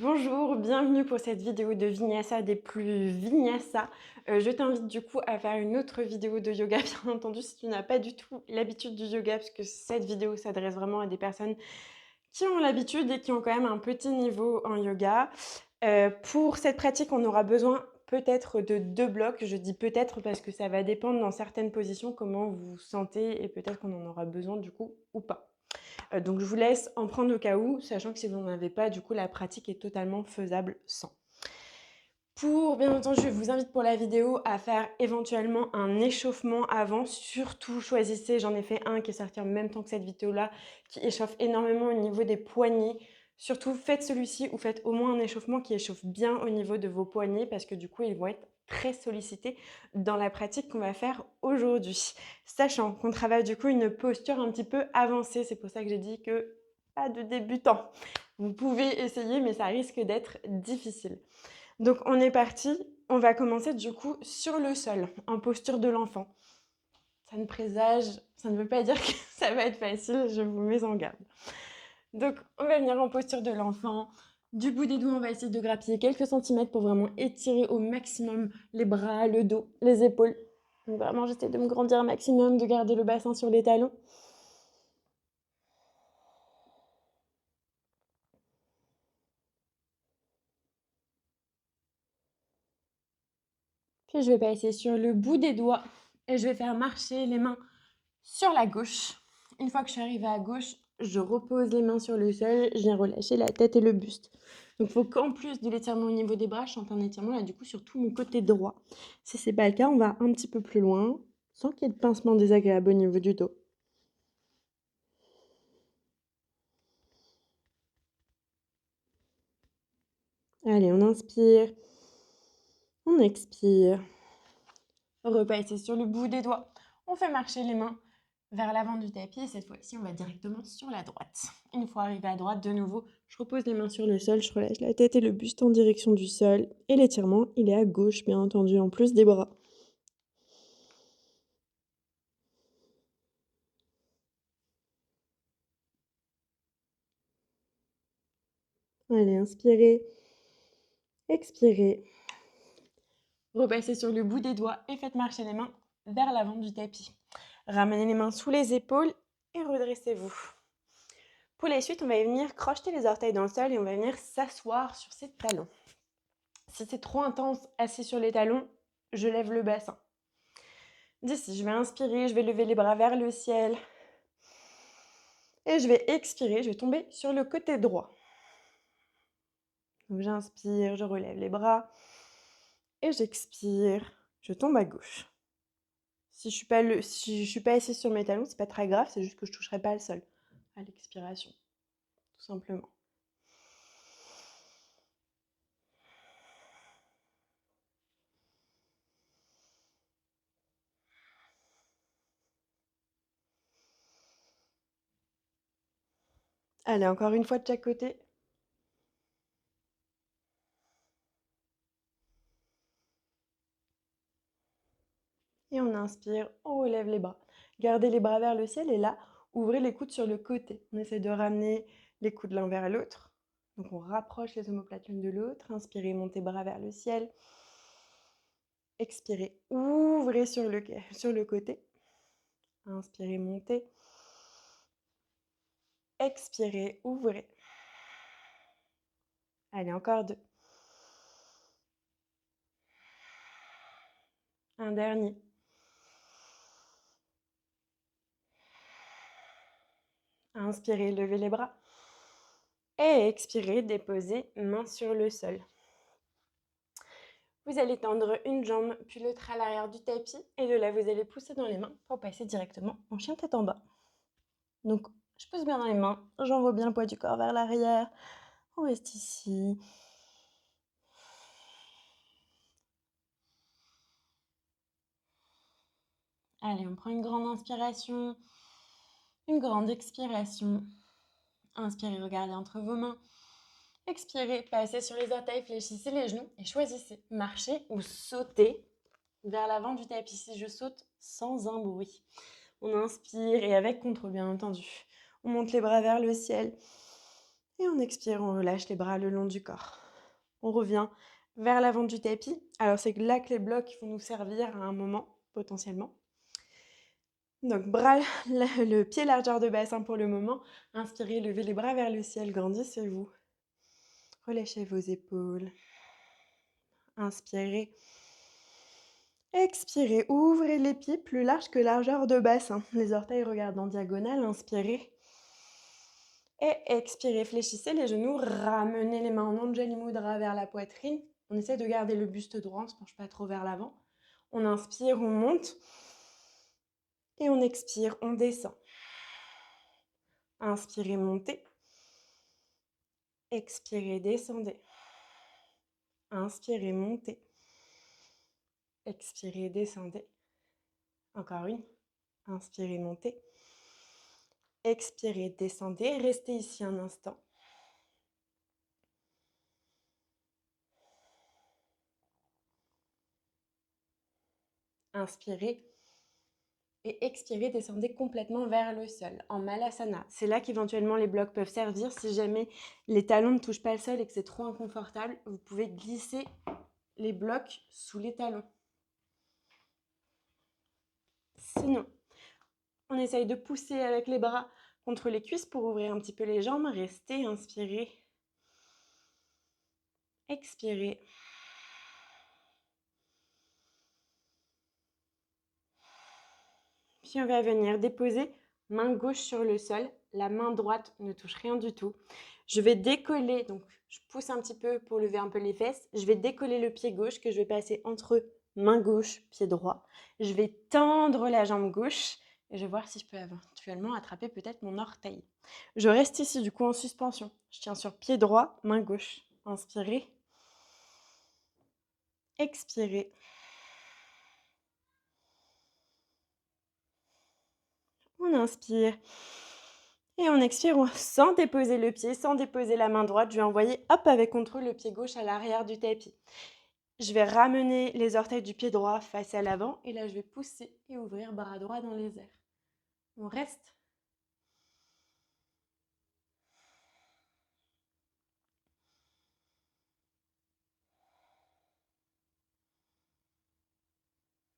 Bonjour, bienvenue pour cette vidéo de Vinyasa des plus Vinyasa. Je t'invite du coup à faire une autre vidéo de yoga, bien entendu, si tu n'as pas du tout l'habitude du yoga, parce que cette vidéo s'adresse vraiment à des personnes qui ont l'habitude et qui ont quand même un petit niveau en yoga. Pour cette pratique, on aura besoin peut-être de 2 blocs. Je dis peut-être parce que ça va dépendre dans certaines positions comment vous vous sentez et peut-être qu'on en aura besoin du coup ou pas. Donc je vous laisse en prendre au cas où, sachant que si vous n'en avez pas, du coup la pratique est totalement faisable sans. Pour, bien entendu, je vous invite pour la vidéo à faire éventuellement un échauffement avant. Surtout choisissez, j'en ai fait un qui est sorti en même temps que cette vidéo-là, qui échauffe énormément au niveau des poignets. Surtout faites celui-ci ou faites au moins un échauffement qui échauffe bien au niveau de vos poignets parce que du coup ils vont être très sollicités dans la pratique qu'on va faire aujourd'hui. Sachant qu'on travaille du coup une posture un petit peu avancée, c'est pour ça que j'ai dit que pas de débutant. Vous pouvez essayer mais ça risque d'être difficile. Donc on est parti, on va commencer du coup sur le sol, en posture de l'enfant. Ça ne présage, ça ne veut pas dire que ça va être facile, je vous mets en garde. Donc on va venir en posture de l'enfant. Du bout des doigts, on va essayer de grappiller quelques centimètres pour vraiment étirer au maximum les bras, le dos, les épaules. Donc vraiment, j'essaie de me grandir un maximum, de garder le bassin sur les talons. Puis je vais passer sur le bout des doigts et je vais faire marcher les mains sur la gauche. Une fois que je suis arrivée à gauche, je repose les mains sur le sol, je viens relâcher la tête et le buste. Donc il faut qu'en plus de l'étirement au niveau des bras, je sente un étirement là du coup sur tout mon côté droit. Si c'est pas le cas, on va un petit peu plus loin, sans qu'il y ait de pincement désagréable au niveau du dos. Allez, on inspire, on expire. Repasser sur le bout des doigts. On fait marcher les mains vers l'avant du tapis et cette fois-ci, on va directement sur la droite. Une fois arrivé à droite, de nouveau, je repose les mains sur le sol, je relâche la tête et le buste en direction du sol. Et l'étirement, il est à gauche, bien entendu, en plus des bras. Allez, inspirez, expirez. Repassez sur le bout des doigts et faites marcher les mains vers l'avant du tapis. Ramenez les mains sous les épaules et redressez-vous. Pour la suite, on va venir crocheter les orteils dans le sol et on va venir s'asseoir sur ses talons. Si c'est trop intense, assis sur les talons, je lève le bassin. D'ici, je vais inspirer, je vais lever les bras vers le ciel. Et je vais expirer, je vais tomber sur le côté droit. Donc j'inspire, je relève les bras. Et j'expire, je tombe à gauche. Si je ne suis pas assise sur mes talons, c'est pas très grave, c'est juste que je ne toucherai pas le sol à l'expiration, tout simplement. Allez, encore une fois de chaque côté. Et on inspire, on relève les bras. Gardez les bras vers le ciel et là, ouvrez les coudes sur le côté. On essaie de ramener les coudes l'un vers l'autre. Donc on rapproche les omoplates l'une de l'autre. Inspirez, montez bras vers le ciel. Expirez, ouvrez sur le côté. Inspirez, montez. Expirez, ouvrez. Allez, encore 2. Un dernier. Inspirez, levez les bras. Et expirez, déposez main sur le sol. Vous allez tendre une jambe, puis l'autre à l'arrière du tapis. Et de là, vous allez pousser dans les mains pour passer directement en chien tête en bas. Donc, je pousse bien dans les mains. J'envoie bien le poids du corps vers l'arrière. On reste ici. Allez, on prend une grande inspiration. Une grande expiration. Inspirez, regardez entre vos mains. Expirez, passez sur les orteils, fléchissez les genoux et choisissez marcher ou sauter vers l'avant du tapis. Si je saute sans un bruit. On inspire et avec contrôle, bien entendu. On monte les bras vers le ciel. Et on expire, on relâche les bras le long du corps. On revient vers l'avant du tapis. Alors c'est là que les blocs vont nous servir à un moment, potentiellement. Donc le pied largeur de bassin pour le moment. Inspirez, levez les bras vers le ciel, grandissez-vous. Relâchez vos épaules. Inspirez. Expirez, ouvrez les pieds plus larges que largeur de bassin. Les orteils regardent en diagonale, inspirez. Et expirez, fléchissez les genoux, ramenez les mains en Anjali Mudra vers la poitrine. On essaie de garder le buste droit, on ne se penche pas trop vers l'avant. On inspire, on monte. Et on expire, on descend. Inspirez, montez. Expirez, descendez. Inspirez, montez. Expirez, descendez. Encore une. Inspirez, montez. Expirez, descendez. Restez ici un instant. Inspirez et expirez, descendez complètement vers le sol, en Malasana. C'est là qu'éventuellement les blocs peuvent servir. Si jamais les talons ne touchent pas le sol et que c'est trop inconfortable, vous pouvez glisser les blocs sous les talons. Sinon, on essaye de pousser avec les bras contre les cuisses pour ouvrir un petit peu les jambes. Restez, inspirez. Expirez. Puis on va venir déposer main gauche sur le sol. La main droite ne touche rien du tout. Je vais décoller, donc je pousse un petit peu pour lever un peu les fesses. Je vais décoller le pied gauche que je vais passer entre main gauche, pied droit. Je vais tendre la jambe gauche et je vais voir si je peux éventuellement attraper peut-être mon orteil. Je reste ici du coup en suspension. Je tiens sur pied droit, main gauche. Inspirez. Expirez. On inspire. Et on expire sans déposer le pied, sans déposer la main droite. Je vais envoyer hop avec contrôle le pied gauche à l'arrière du tapis. Je vais ramener les orteils du pied droit face à l'avant. Et là, je vais pousser et ouvrir bras droit dans les airs. On reste.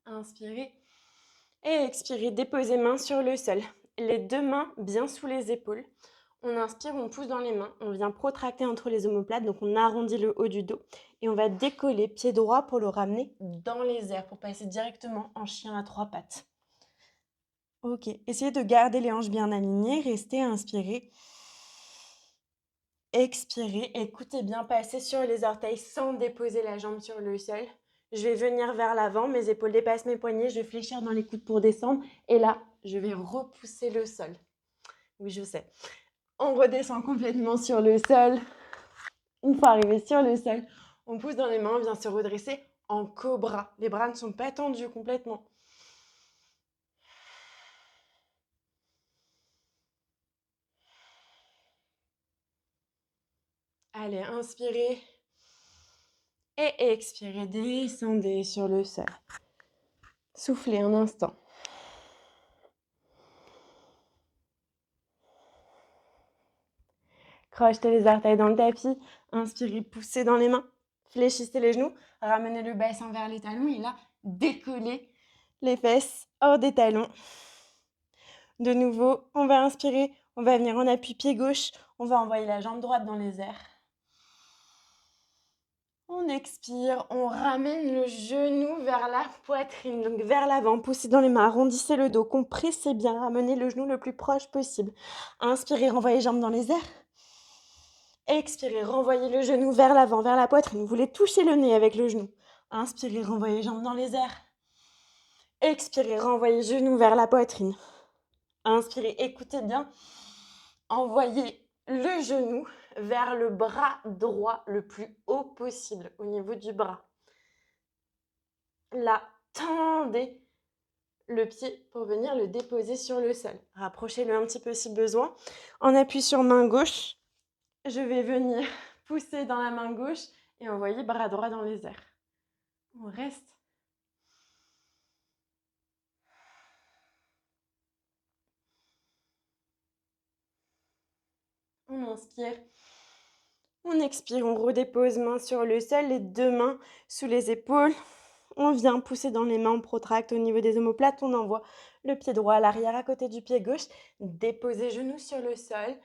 Inspirez. Et expirez. Déposez main sur le sol. Les deux mains bien sous les épaules. On inspire, on pousse dans les mains, on vient protracter entre les omoplates, donc on arrondit le haut du dos et on va décoller pied droit pour le ramener dans les airs, pour passer directement en chien à trois pattes. Ok, essayez de garder les hanches bien alignées, restez inspirez. Expirez, écoutez bien, passez sur les orteils sans déposer la jambe sur le sol. Je vais venir vers l'avant, mes épaules dépassent mes poignets, je vais fléchir dans les coudes pour descendre et là, je vais repousser le sol. Oui, je sais. On redescend complètement sur le sol. Une fois arrivé sur le sol, on pousse dans les mains, on vient se redresser en cobra. Les bras ne sont pas tendus complètement. Allez, inspirez. Et expirez, descendez sur le sol. Soufflez un instant. Crochetez les orteils dans le tapis. Inspirez, poussez dans les mains. Fléchissez les genoux. Ramenez le bassin vers les talons. Et là, décollez les fesses hors des talons. De nouveau, on va inspirer. On va venir en appui pied gauche. On va envoyer la jambe droite dans les airs. On expire, on ramène le genou vers la poitrine, donc vers l'avant, poussez dans les mains, arrondissez le dos, compressez bien, ramenez le genou le plus proche possible. Inspirez, renvoyez les jambes dans les airs. Expirez, renvoyez le genou vers l'avant, vers la poitrine. Vous voulez toucher le nez avec le genou. Inspirez, renvoyez les jambes dans les airs. Expirez, renvoyez le genou vers la poitrine. Inspirez, écoutez bien. Envoyez le genou vers le bras droit le plus haut possible au niveau du bras. Là, tendez le pied pour venir le déposer sur le sol. Rapprochez-le un petit peu si besoin. En appui sur main gauche, je vais venir pousser dans la main gauche et envoyer bras droit dans les airs. On reste. On inspire. On expire, on redépose main sur le sol, les 2 mains sous les épaules. On vient pousser dans les mains, on protracte au niveau des omoplates, on envoie le pied droit à l'arrière à côté du pied gauche. Déposez genoux sur le sol.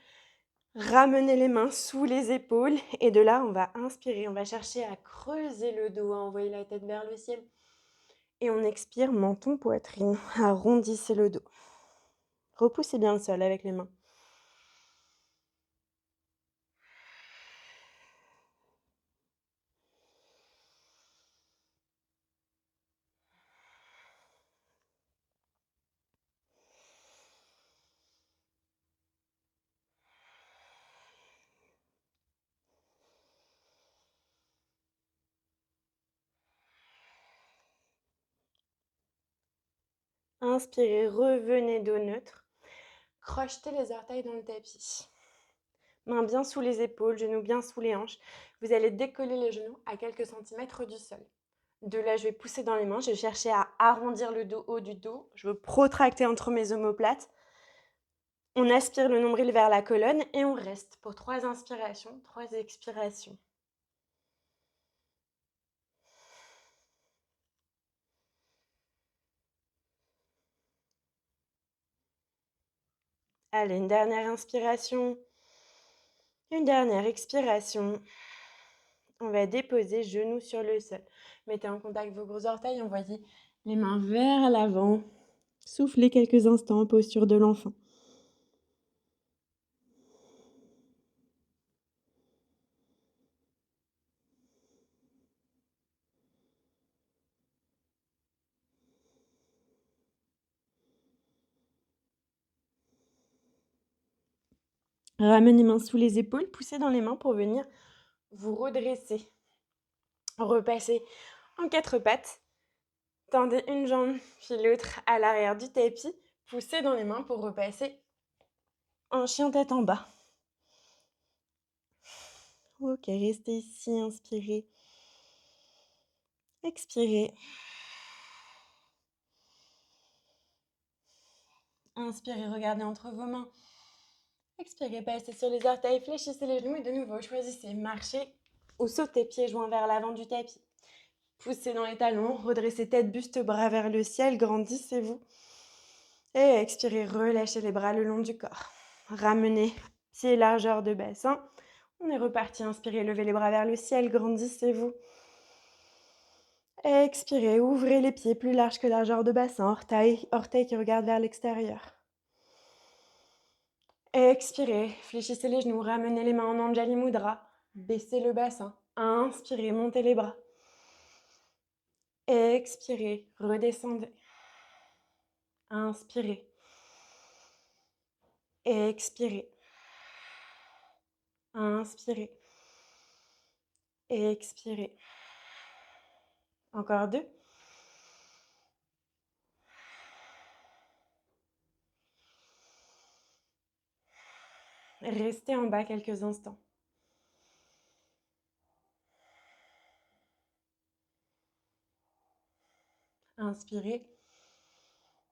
Ramenez les mains sous les épaules et de là, on va inspirer. On va chercher à creuser le dos, à envoyer la tête vers le ciel. Et on expire, menton, poitrine. Arrondissez le dos. Repoussez bien le sol avec les mains. Inspirez, revenez dos neutre. Crochetez les orteils dans le tapis. Mains bien sous les épaules, genoux bien sous les hanches. Vous allez décoller les genoux à quelques centimètres du sol. De là, je vais pousser dans les mains. Je vais chercher à arrondir le dos, haut du dos. Je veux protracter entre mes omoplates. On aspire le nombril vers la colonne et on reste pour 3 inspirations, 3 expirations. Allez, une dernière inspiration. Une dernière expiration. On va déposer genoux sur le sol. Mettez en contact vos gros orteils, envoyez les mains vers l'avant. Soufflez quelques instants en posture de l'enfant. Ramenez les mains sous les épaules, poussez dans les mains pour venir vous redresser. Repassez en 4 pattes. Tendez une jambe puis l'autre à l'arrière du tapis. Poussez dans les mains pour repasser en chien tête en bas. Ok, restez ici, inspirez. Expirez. Inspirez, regardez entre vos mains. Expirez, passez sur les orteils, fléchissez les genoux et de nouveau, choisissez marcher ou sauter pieds joints vers l'avant du tapis. Poussez dans les talons, redressez tête, buste, bras vers le ciel, grandissez-vous. Et expirez, relâchez les bras le long du corps. Ramenez pieds largeur de bassin. On est reparti, inspirez, levez les bras vers le ciel, grandissez-vous. Expirez, ouvrez les pieds plus larges que largeur de bassin, orteils qui regardent vers l'extérieur. Expirez, fléchissez les genoux, ramenez les mains en Anjali Mudra, baissez le bassin. Inspirez, montez les bras. Expirez, redescendez. Inspirez. Expirez. Inspirez. Expirez. Encore 2. Restez en bas quelques instants. Inspirez.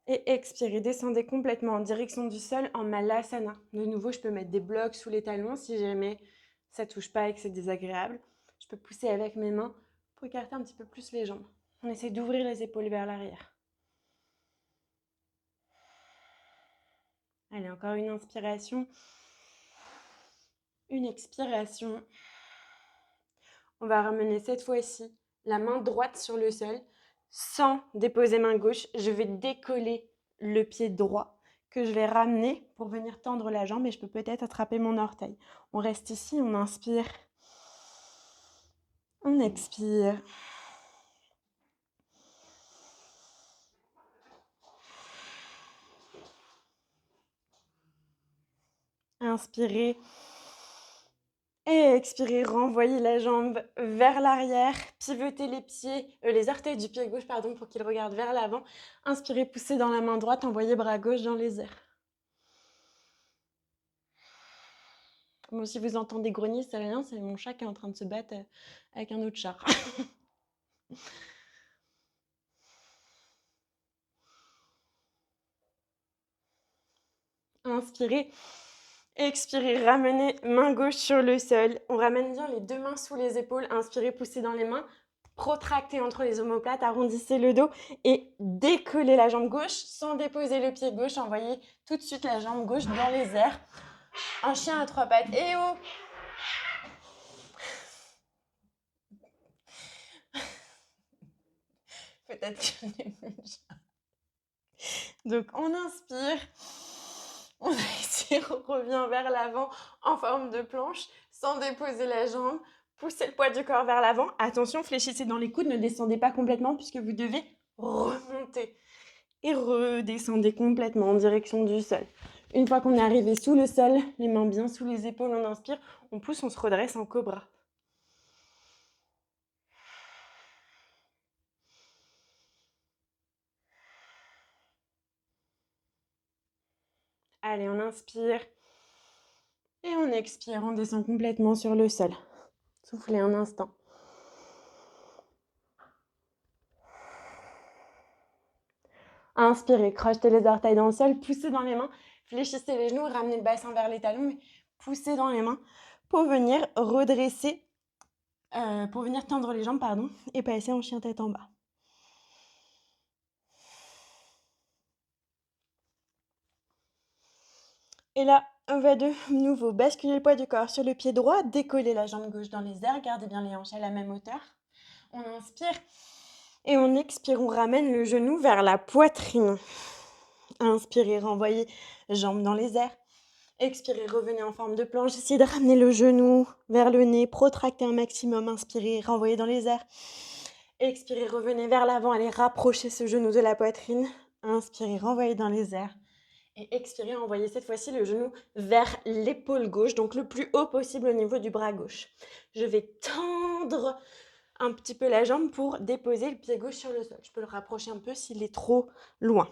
Et expirez, descendez complètement en direction du sol en Malasana. De nouveau, je peux mettre des blocs sous les talons si jamais ça ne touche pas et que c'est désagréable. Je peux pousser avec mes mains pour écarter un petit peu plus les jambes. On essaie d'ouvrir les épaules vers l'arrière. Allez, encore une inspiration. Une expiration. On va ramener cette fois-ci la main droite sur le sol sans déposer main gauche. Je vais décoller le pied droit que je vais ramener pour venir tendre la jambe et je peux peut-être attraper mon orteil. On reste ici, on inspire. On expire. Inspirez. Et expirez, renvoyez la jambe vers l'arrière, pivotez les pieds, les orteils du pied gauche pour qu'ils regardent vers l'avant. Inspirez, poussez dans la main droite, envoyez bras gauche dans les airs. Bon, si vous entendez grogner, c'est rien, c'est mon chat qui est en train de se battre avec un autre chat. Inspirez Expirez, ramenez main gauche sur le sol. On ramène bien les deux mains sous les épaules. Inspirez, poussez dans les mains. Protractez entre les omoplates, arrondissez le dos et décollez la jambe gauche sans déposer le pied gauche. Envoyez tout de suite la jambe gauche dans les airs. Un chien à trois pattes. Et oh! Peut-être que je n'ai plus le chat. Donc on inspire. On expire, on revient vers l'avant en forme de planche sans déposer la jambe. Poussez le poids du corps vers l'avant. Attention, fléchissez dans les coudes, ne descendez pas complètement puisque vous devez remonter. Et redescendez complètement en direction du sol. Une fois qu'on est arrivé sous le sol, les mains bien sous les épaules, on inspire, on pousse, on se redresse en cobra. Allez, on inspire. Et on expire, on descend complètement sur le sol. Soufflez un instant. Inspirez, crochetez les orteils dans le sol, poussez dans les mains, fléchissez les genoux, ramenez le bassin vers les talons, mais poussez dans les mains pour venir redresser, pour venir tendre les jambes, et passer en chien tête en bas. Et là, on va de nouveau basculer le poids du corps sur le pied droit, décoller la jambe gauche dans les airs, gardez bien les hanches à la même hauteur. On inspire et on expire, on ramène le genou vers la poitrine. Inspirez, renvoyez jambes dans les airs. Expirez, revenez en forme de planche. Essayez de ramener le genou vers le nez, protractez un maximum. Inspirez, renvoyez dans les airs. Expirez, revenez vers l'avant, allez rapprocher ce genou de la poitrine. Inspirez, renvoyez dans les airs. Et expirez, envoyez cette fois-ci le genou vers l'épaule gauche, donc le plus haut possible au niveau du bras gauche. Je vais tendre un petit peu la jambe pour déposer le pied gauche sur le sol. Je peux le rapprocher un peu s'il est trop loin.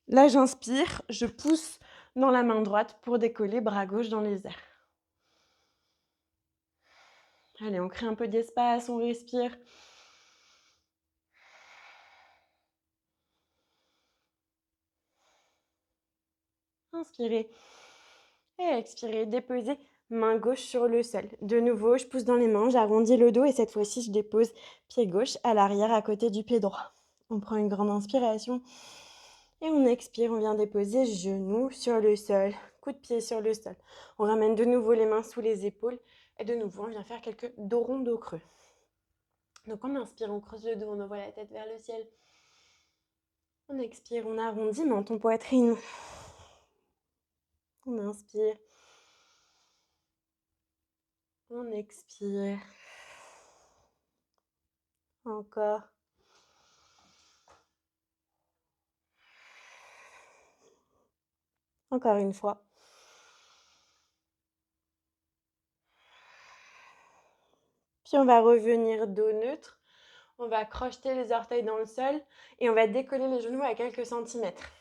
Là, j'inspire, je pousse dans la main droite pour décoller bras gauche dans les airs. Allez, on crée un peu d'espace, on respire. Inspirez et expirez, déposez main gauche sur le sol. De nouveau, je pousse dans les mains, j'arrondis le dos et cette fois-ci, je dépose pied gauche à l'arrière à côté du pied droit. On prend une grande inspiration et on expire, on vient déposer genou sur le sol, coup de pied sur le sol. On ramène de nouveau les mains sous les épaules et de nouveau, on vient faire quelques dos ronds, dos creux. Donc on inspire, on creuse le dos, on envoie la tête vers le ciel. On expire, on arrondit menton poitrine. On inspire. On expire. Encore. Encore une fois. Puis on va revenir dos neutre. On va crocheter les orteils dans le sol et on va décoller les genoux à quelques centimètres.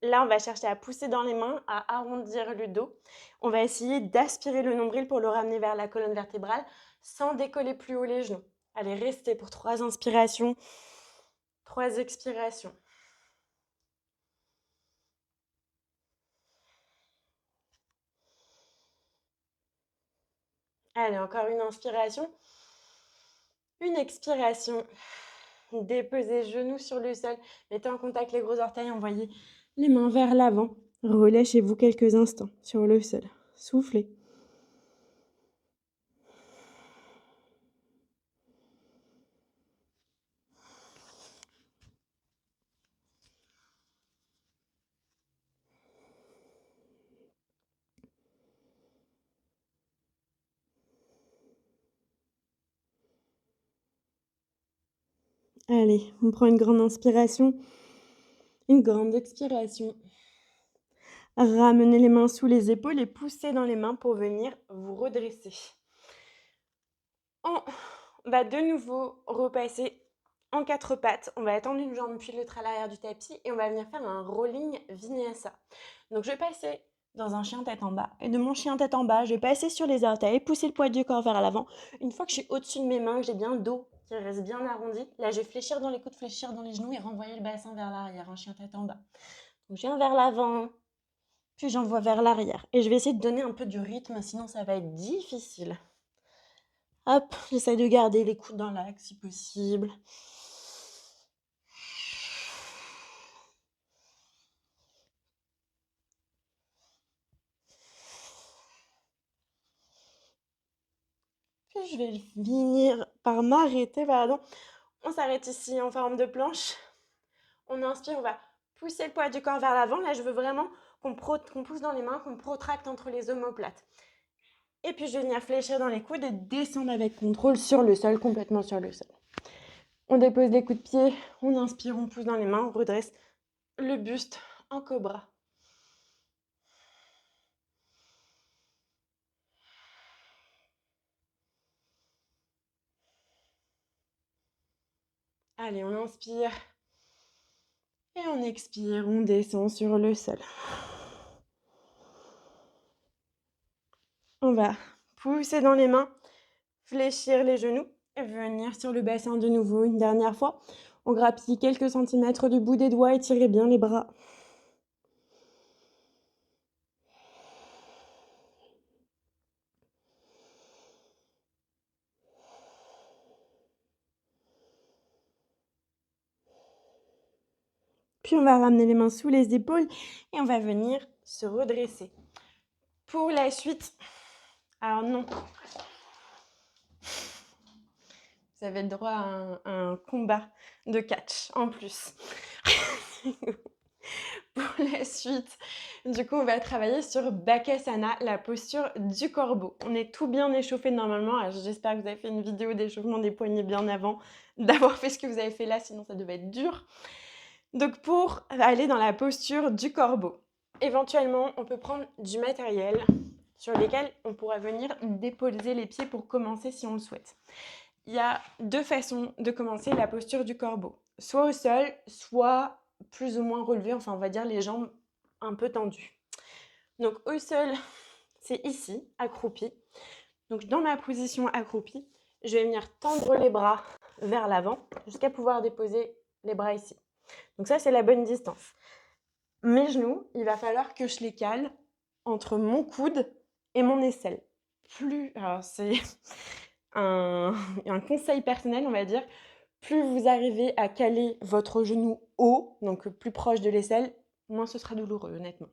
Là, on va chercher à pousser dans les mains, à arrondir le dos. On va essayer d'aspirer le nombril pour le ramener vers la colonne vertébrale sans décoller plus haut les genoux. Allez, restez pour 3 inspirations, 3 expirations. Allez, encore une inspiration. Une expiration. Déposez genoux sur le sol. Mettez en contact les gros orteils. Envoyez les mains vers l'avant. Relâchez-vous quelques instants sur le sol. Soufflez. Allez, on prend une grande inspiration. Une grande expiration. Ramenez les mains sous les épaules et poussez dans les mains pour venir vous redresser. On va de nouveau repasser en 4 pattes. On va étendre une jambe puis l'autre à l'arrière du tapis et on va venir faire un rolling vinyasa. Donc je vais passer dans un chien tête en bas. Et de mon chien tête en bas, je vais passer sur les orteils, pousser le poids du corps vers l'avant. Une fois que je suis au-dessus de mes mains, que j'ai bien le dos qui reste bien arrondi, là je vais fléchir dans les coudes, fléchir dans les genoux et renvoyer le bassin vers l'arrière, un chien tête en bas. Donc je viens vers l'avant, puis j'envoie vers l'arrière. Et je vais essayer de donner un peu du rythme, sinon ça va être difficile. Hop, j'essaie de garder les coudes dans l'axe si possible. Puis je vais finir par m'arrêter, pardon. On s'arrête ici en forme de planche. On inspire, on va pousser le poids du corps vers l'avant. Là, je veux vraiment qu'on pousse dans les mains, qu'on protracte entre les omoplates. Et puis, je vais venir fléchir dans les coudes et descendre avec contrôle sur le sol, complètement sur le sol. On dépose les coups de pied, on inspire, on pousse dans les mains, on redresse le buste en cobra. Allez, on inspire et on expire, on descend sur le sol. On va pousser dans les mains, fléchir les genoux et venir sur le bassin de nouveau une dernière fois. On grappille quelques centimètres du bout des doigts, étirez bien les bras. Puis on va ramener les mains sous les épaules et on va venir se redresser. Pour la suite, alors non, vous avez le droit à un combat de catch en plus. Pour la suite, du coup, on va travailler sur Bakasana, la posture du corbeau. On est tout bien échauffé normalement. Alors, j'espère que vous avez fait une vidéo d'échauffement des poignets bien avant d'avoir fait ce que vous avez fait là, sinon ça devait être dur. Donc, pour aller dans la posture du corbeau, éventuellement, on peut prendre du matériel sur lesquels on pourra venir déposer les pieds pour commencer si on le souhaite. Il y a deux façons de commencer la posture du corbeau. Soit au sol, soit plus ou moins relevé, enfin on va dire les jambes un peu tendues. Donc au sol, c'est ici, accroupi. Donc dans ma position accroupie, je vais venir tendre les bras vers l'avant jusqu'à pouvoir déposer les bras ici. Donc ça, c'est la bonne distance. Mes genoux, il va falloir que je les cale entre mon coude et mon aisselle. Alors c'est un conseil personnel, on va dire, plus vous arrivez à caler votre genou haut, donc plus proche de l'aisselle, moins ce sera douloureux, honnêtement.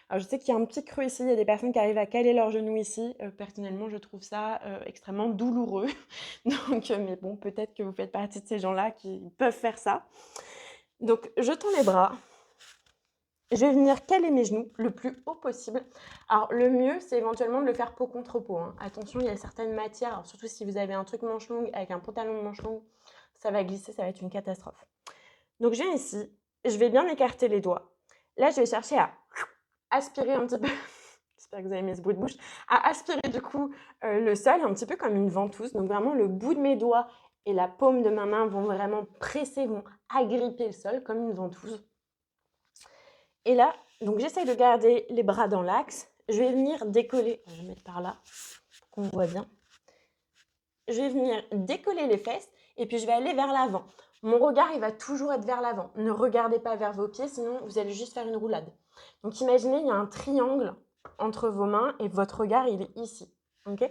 Alors je sais qu'il y a un petit creux ici, il y a des personnes qui arrivent à caler leur genou ici. Personnellement, je trouve ça extrêmement douloureux. Donc, mais bon, peut-être que vous faites partie de ces gens-là qui peuvent faire ça. Donc, je tends les bras. Je vais venir caler mes genoux le plus haut possible. Alors, le mieux, c'est éventuellement de le faire peau contre peau. Hein. Attention, il y a certaines matières, alors surtout si vous avez un truc manche longue avec un pantalon de manche longue, ça va glisser, ça va être une catastrophe. Donc, j'ai ici, je vais bien écarter les doigts. Là, je vais chercher à aspirer un petit peu, j'espère que vous avez mis ce bruit de bouche, à aspirer du coup le sol, un petit peu comme une ventouse. Donc, vraiment, le bout de mes doigts et la paume de ma main vont vraiment presser, vont agripper le sol comme une ventouse. Et là, donc j'essaye de garder les bras dans l'axe. Je vais venir décoller, je vais mettre par là pour qu'on voit bien. Je vais venir décoller les fesses et puis je vais aller vers l'avant. Mon regard, il va toujours être vers l'avant. Ne regardez pas vers vos pieds, sinon vous allez juste faire une roulade. Donc imaginez, il y a un triangle entre vos mains et votre regard, il est ici. Ok ?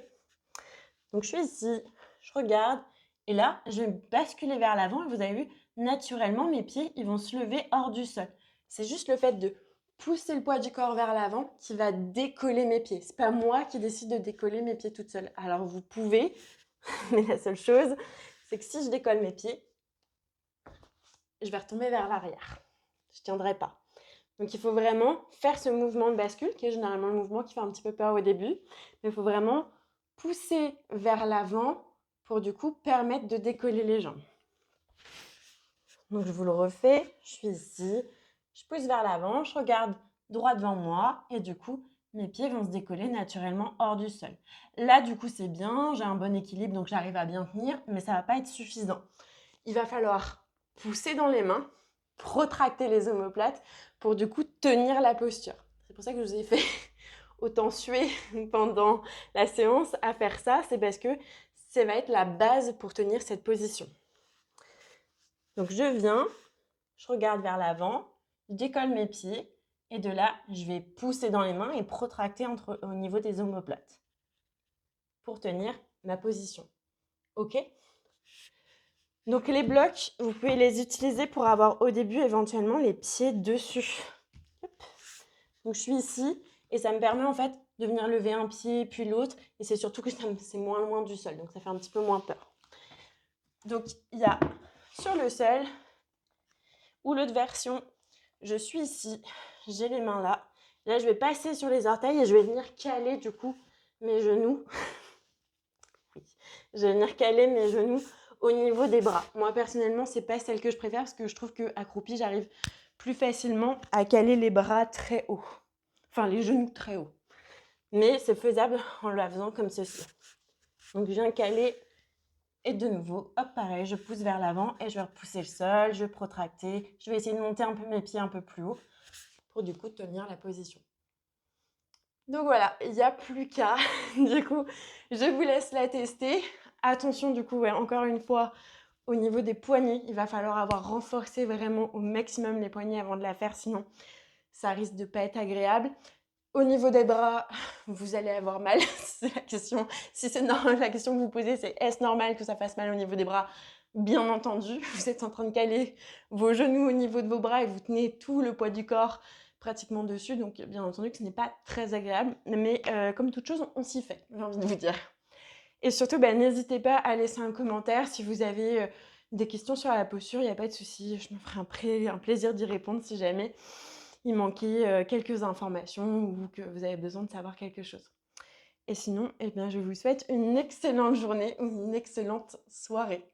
Donc je suis ici, je regarde et là, je vais basculer vers l'avant et vous avez vu, naturellement, mes pieds, ils vont se lever hors du sol. C'est juste le fait de pousser le poids du corps vers l'avant qui va décoller mes pieds. C'est pas moi qui décide de décoller mes pieds toute seule. Alors vous pouvez, mais la seule chose, c'est que si je décolle mes pieds, je vais retomber vers l'arrière. Je ne tiendrai pas. Donc il faut vraiment faire ce mouvement de bascule, qui est généralement le mouvement qui fait un petit peu peur au début. Mais il faut vraiment pousser vers l'avant pour du coup permettre de décoller les jambes. Donc je vous le refais, je suis ici, je pousse vers l'avant, je regarde droit devant moi et du coup mes pieds vont se décoller naturellement hors du sol. Là du coup c'est bien, j'ai un bon équilibre donc j'arrive à bien tenir, mais ça ne va pas être suffisant. Il va falloir pousser dans les mains, protracter les omoplates pour du coup tenir la posture. C'est pour ça que je vous ai fait autant suer pendant la séance à faire ça, c'est parce que ça va être la base pour tenir cette position. Donc je viens, je regarde vers l'avant, je décolle mes pieds Et de là, je vais pousser dans les mains et protracter au niveau des omoplates pour tenir ma position. OK? Donc les blocs, vous pouvez les utiliser pour avoir au début éventuellement les pieds dessus. Hop. Donc je suis ici et ça me permet en fait de venir lever un pied puis l'autre et c'est surtout que c'est moins loin du sol, donc ça fait un petit peu moins peur. Donc il y a sur le sol ou l'autre version, je suis ici, j'ai les mains là. Là je vais passer sur les orteils et je vais venir caler du coup mes genoux. Oui. Je vais venir caler mes genoux au niveau des bras. Moi personnellement c'est pas celle que je préfère parce que je trouve qu'accroupie j'arrive plus facilement à caler les bras très haut. Enfin les genoux très haut. Mais c'est faisable en la faisant comme ceci. Donc je viens caler et de nouveau, hop pareil, je pousse vers l'avant et je vais repousser le sol, je vais protracter. Je vais essayer de monter un peu mes pieds un peu plus haut pour du coup tenir la position. Donc voilà, il n'y a plus qu'à. Du coup, je vous laisse la tester. Attention du coup, ouais, encore une fois, au niveau des poignets, il va falloir avoir renforcé vraiment au maximum les poignets avant de la faire, sinon ça risque de ne pas être agréable. Au niveau des bras, vous allez avoir mal. C'est la question. Si c'est normal, la question que vous posez, c'est est-ce normal que ça fasse mal au niveau des bras? Bien entendu, vous êtes en train de caler vos genoux au niveau de vos bras et vous tenez tout le poids du corps pratiquement dessus. Donc, bien entendu que ce n'est pas très agréable. Mais comme toute chose, on s'y fait, j'ai envie de vous dire. Et surtout, n'hésitez pas à laisser un commentaire si vous avez des questions sur la posture. Il n'y a pas de souci. Je me ferai un plaisir d'y répondre si jamais il manquait quelques informations ou que vous avez besoin de savoir quelque chose. Et sinon, je vous souhaite une excellente journée ou une excellente soirée.